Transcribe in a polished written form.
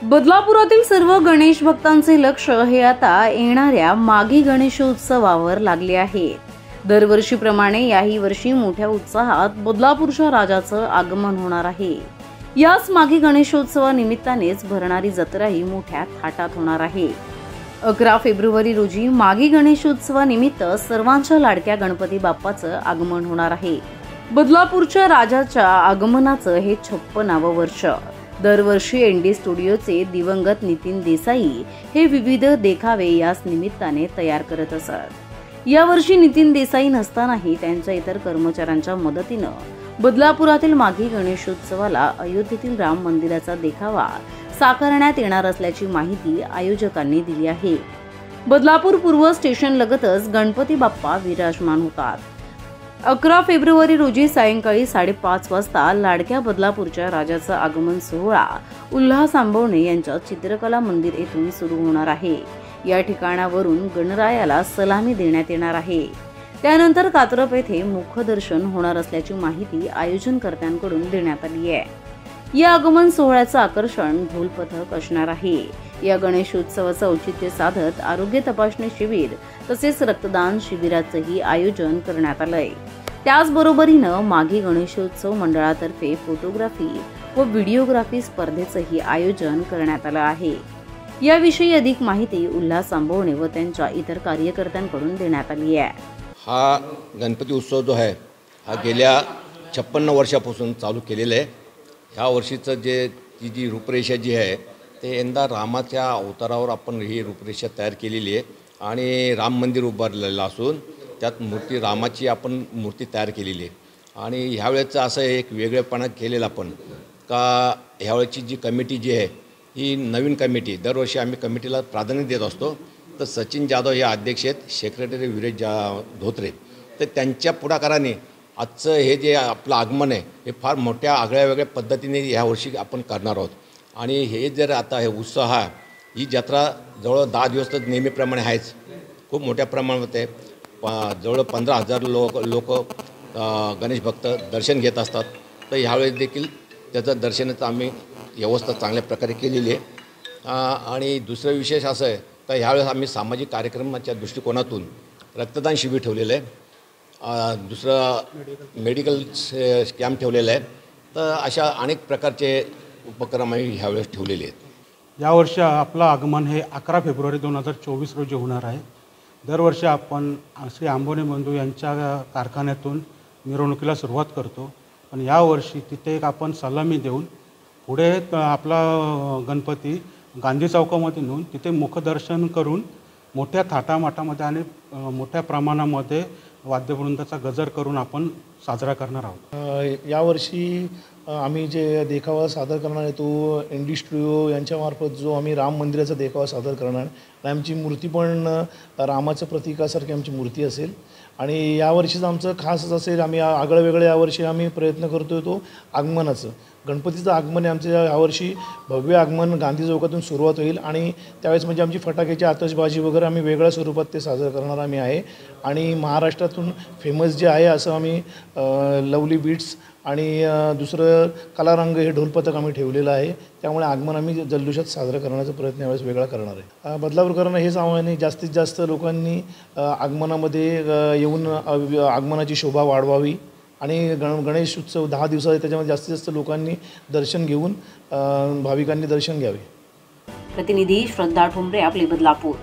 बदलापुरातील सर्व गणेश भक्तांचे लक्ष हे आता येणाऱ्या माघी गणेशोत्सवावर लागले आहे। दरवर्षीप्रमाणे याही वर्षी मोठ्या उत्साहात बदलापूरच्या राजाचं आगमन होणार आहे। याच माघी गणेशोत्सवानिमित्तानेच भरणारी जत्राही मोठ्या थाटात होणार आहे। 11 फेब्रुवारी रोजी माघी गणेशोत्सवानिमित्त सर्वांच्या लाडक्या गणपती बाप्पाचं आगमन होणार आहे। बदलापूरच्या राजाच्या आगमनाचं हे 56वे वर्ष। दरवर्षी एनडी स्टुडिओचे दिवंगत नितीन देसाई हे विविध देखावे याच निमित्ताने तयार करत असत। यावर्षी नितीन देसाई नसतानाही त्यांच्या इतर कर्मचाऱ्यांच्या मदतीने बदलापुरातील माघी गणेशोत्सवाला अयोध्येतील राम मंदिराचा देखावा साकारण्यात येणार असल्याची माहिती आयोजकांनी दिली आहे। बदलापूर पूर्व स्टेशन लगतच गणपती बाप्पा विराजमान होतात। 11 फेब्रुवारी रोजी सायंकाळी 5:30 वाजता लाडक्या बदलापूरच्या राजाचं आगमन सोहळा उल्हास आंबवणे यांच्या चित्रकला मंदिर येथून सुरू होणार आहे। या ठिकाणावरून गणरायाला सलामी देण्यात येणार आहे। त्यानंतर कात्रप येथे मुखदर्शन होणार असल्याची माहिती आयोजनकर्त्यांकडून देण्यात आली आहे। या आगमन सोहळ्याचं आकर्षण ढोल पथक असणार आहे। या गणेशोत्सवाचं औचित्य साधत आरोग्य तपासणी शिबिर तसेच रक्तदान शिबिराचंही आयोजन करण्यात आलंय। त्याचबरोबरीनं माघी गणेशोत्सव मंडळातर्फे फोटोग्राफी व व्हिडिओग्राफी स्पर्धेचंही आयोजन करण्यात आलं आहे। याविषयी अधिक माहिती उल्हास आंबवणे व त्यांच्या इतर कार्यकर्त्यांकडून देण्यात आली आहे। हा गणपती उत्सव जो आहे हा गेल्या 56 वर्षापासून चालू केलेला आहे। ह्या वर्षीचं जी रूपरेषा जी आहे ते यंदा रामाच्या अवतारावर आपण ही रूपरेषा तयार केलेली आहे आणि राम मंदिर उभारलेलं असून त्यात रामाची आपण मूर्ती तयार केलेली आहे। आणि ह्यावेळेचं असं एक वेगळेपणा केलेला आपण का ह्यावेळेची जी कमिटी जी आहे ही नवीन कमिटी, दरवर्षी आम्ही कमिटीला प्राधान्य देत असतो। तर सचिन जाधव हे अध्यक्ष आहेत, सेक्रेटरी विरेश धोत्रे, तर त्यांच्या पुढाकाराने आजचं हे जे आपलं आगमन आहे हे फार मोठ्या आगळ्या पद्धतीने ह्यावर्षी आपण करणार आहोत। आणि हे जर आता हे उत्साह ही जत्रा जवळ 10 दिवस तर नेहमीप्रमाणे आहेच, खूप मोठ्या प्रमाणात आहे। जवळ 15,000 लोक गणेश भक्त दर्शन घेत असतात। तर ह्यावेळेस देखील त्याचं दर्शनाचं आम्ही व्यवस्था चांगल्या प्रकारे केलेली आहे। आणि दुसरं विशेष असं आहे तर ह्यावेळेस आम्ही सामाजिक कार्यक्रमाच्या दृष्टिकोनातून रक्तदान शिबिर ठेवलेलं आहे, दुसरं मेडिकल कॅम्प ठेवलेलं आहे। तर अशा अनेक प्रकारचे उपक्रम आम्ही ह्यावेळेस ठेवलेले आहेत। यावर्षी आपलं आगमन हे 11 फेब्रुवारी 2024 रोजी होणार आहे। दरवर्षी आपण श्री आंबवणे बंधू यांच्या कारखान्यातून मिरवणुकीला सुरुवात करतो, पण यावर्षी तिथे एक आपण सलामी देऊन पुढे आपला गणपती गांधी चौकामध्ये नेऊन तिथे मुखदर्शन करून मोठ्या थाटामाटामध्ये आणि मोठ्या प्रमाणामध्ये वाद्यवृंदाचा गजर करून आपण साजरा करणार आहोत। यावर्षी आम्ही जे देखावा सादर करणार आहे तो एनडी स्टुडिओ यांच्यामार्फत जो आम्ही राम मंदिराचा देखावा सादर करणार आहे। आमची मूर्ती पण रामाचं प्रतीकासारखी आमची मूर्ती असेल आणि यावर्षीचं आमचं खासच असेल, आम्ही आगळं वेगळं यावर्षी आम्ही प्रयत्न करतोय तो आगमनाचं। गणपतीचं आगमन आहे आमचं यावर्षी भव्य आगमन गांधी चौकातून सुरुवात होईल आणि त्यावेळेस म्हणजे आमची फटाक्याची आतषबाजी वगैरे आम्ही वेगळ्या स्वरूपात ते साजरं करणार आम्ही आहे। आणि महाराष्ट्रातून फेमस जे आहे असं आम्ही लवली बीट्स आणि दुसरं कलारंग हे ढोलपथक आम्ही ठेवलेलं आहे। त्यामुळे आगमन आम्ही जल्लोषात साजरा करण्याचा प्रयत्न यावेळेस वेगळा करणार आहे। बदलापूरकरांना हेच आव्हान आहे, जास्तीत जास्त लोकांनी आगमनामध्ये येऊन आगमनाची शोभा वाढवावी आणि गणेश उत्सव 10 दिवसाचा आहे, त्याच्यामध्ये जास्तीत जास्त लोकांनी दर्शन घेऊन भाविकांनी दर्शन घ्यावे। प्रतिनिधी श्रद्धा ठोंबरे, आपले बदलापूर।